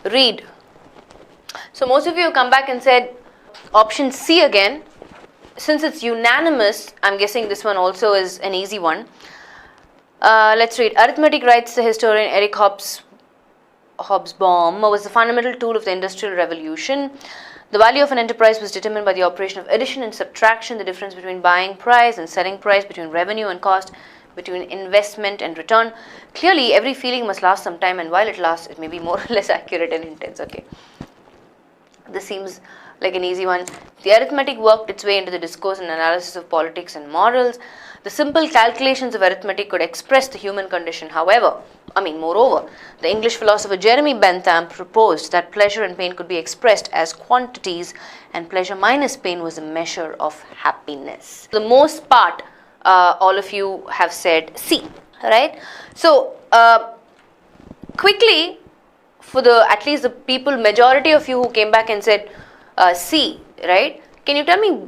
Read. So most of you have come back and said option C again. Since it's unanimous, I'm guessing this one also is an easy one. Let's read. Arithmetic, writes the historian Eric Hobsbawm, was the fundamental tool of the Industrial Revolution. The value of an enterprise was determined by the operation of addition and subtraction, the difference between buying price and selling price, between revenue and cost, between investment and return. Clearly, every feeling must last some time, and while it lasts, it may be more or less accurate and intense. Okay. This seems like an easy one. The arithmetic worked its way into the discourse and analysis of politics and morals. The simple calculations of arithmetic could express the human condition. Moreover, the English philosopher Jeremy Bentham proposed that pleasure and pain could be expressed as quantities, and pleasure minus pain was a measure of happiness. For the most part, all of you have said C, right? So, quickly, for at least the people, majority of you who came back and said C, right? Can you tell me,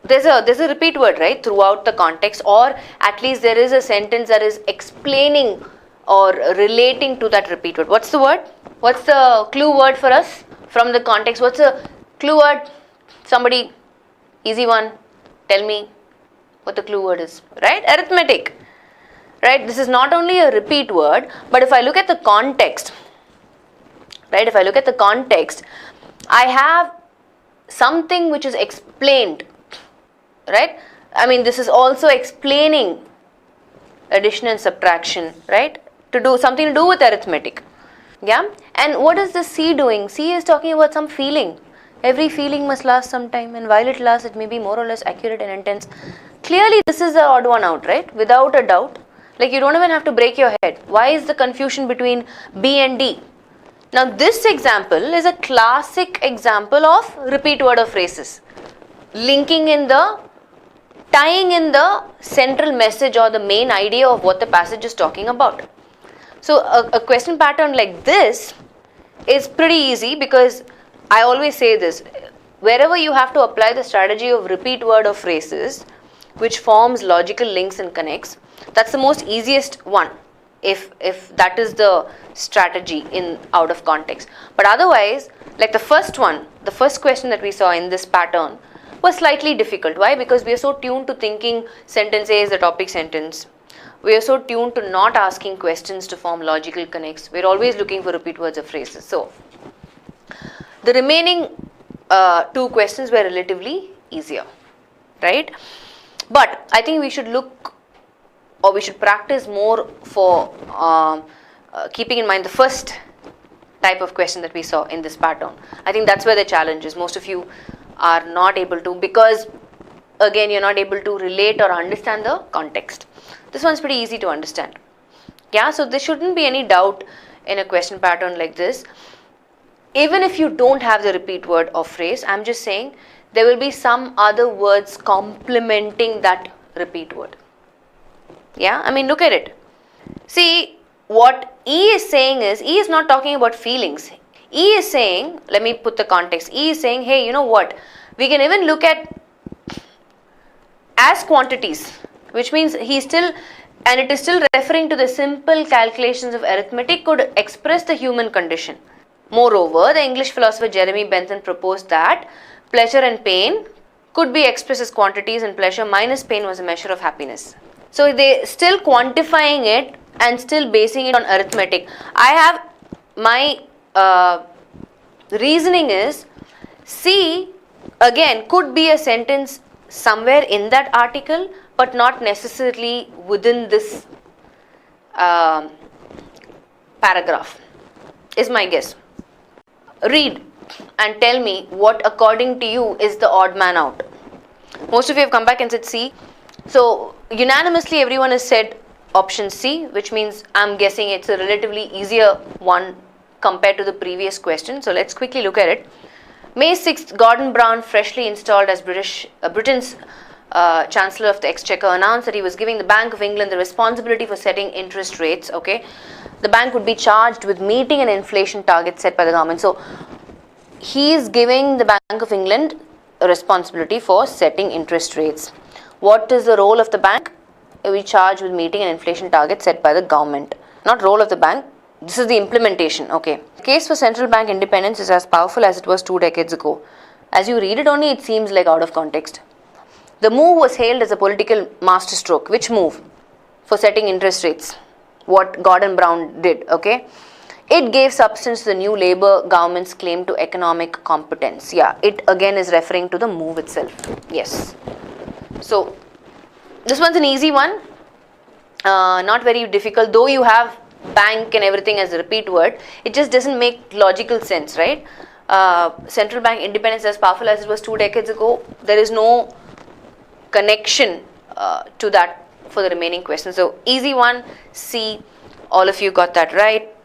there's a repeat word, right, throughout the context, or at least there is a sentence that is explaining or relating to that repeat word. What's the word? What's the clue word for us from the context? What's the clue word? Somebody, easy one, tell me what the clue word is, right? Arithmetic, right? This is not only a repeat word, but if I look at the context, right, if I look at the context, I have something which is explained, right? This is also explaining addition and subtraction, right? To do something to do with arithmetic. Yeah? And what is the C doing? C is talking about some feeling. Every feeling must last some time, and while it lasts, it may be more or less accurate and intense. Clearly, this is the odd one out, right? Without a doubt. Like, you don't even have to break your head. Why is the confusion between B and D? Now, this example is a classic example of repeat word or phrases. Tying in the central message or the main idea of what the passage is talking about. So, a question pattern like this is pretty easy, because I always say this, wherever you have to apply the strategy of repeat word or phrases, which forms logical links and connects, that's the most easiest one, if that is the strategy out of context. But otherwise, like the first question that we saw in this pattern was slightly difficult. Why? Because we are so tuned to thinking sentence A is the topic sentence. We are so tuned to not asking questions to form logical connects. We're always looking for repeat words or phrases. So, the remaining two questions were relatively easier, right? But I think we should we should practice more for keeping in mind the first type of question that we saw in this pattern. I think that's where the challenge is. Most of you are not able to, because again, you're not able to relate or understand the context. This one's pretty easy to understand. Yeah, so there shouldn't be any doubt in a question pattern like this. Even if you don't have the repeat word or phrase, I'm just saying there will be some other words complementing that repeat word. Yeah, look at it. See, what E is saying is, E is not talking about feelings. E is saying, let me put the context. E is saying, hey, you know what? We can even look at as quantities, which means it is still referring to the simple calculations of arithmetic could express the human condition. Moreover, the English philosopher Jeremy Bentham proposed that pleasure and pain could be expressed as quantities, and pleasure minus pain was a measure of happiness. So they still quantifying it and still basing it on arithmetic. I have my reasoning is, C again could be a sentence somewhere in that article, but not necessarily within this paragraph, is my guess. Read and tell me what according to you is the odd man out. Most of you have come back and said C. So unanimously everyone has said option C, which means I'm guessing it's a relatively easier one compared to the previous question. So let's quickly look at it. May 6th, Gordon Brown, freshly installed as Britain's Chancellor of the Exchequer, announced that he was giving the Bank of England the responsibility for setting interest rates. Okay, the bank would be charged with meeting an inflation target set by the government. So he is giving the Bank of England a responsibility for setting interest rates. What is the role of the bank? It will be charged with meeting an inflation target set by the government. Not role of the bank, This is the implementation. Okay. The case for central bank independence is as powerful as it was 2 decades ago. As you read it only, it seems like out of context. The move was hailed as a political masterstroke. Which move? For setting interest rates. What Gordon Brown did. Okay. It gave substance to the new Labour government's claim to economic competence. Yeah, it again is referring to the move itself. Yes. So, this one's an easy one. Not very difficult. Though you have bank and everything as a repeat word, it just doesn't make logical sense, right? Central bank independence as powerful as it was 2 decades ago. There is no connection to that for the remaining questions. So, easy one. C. All of you got that right.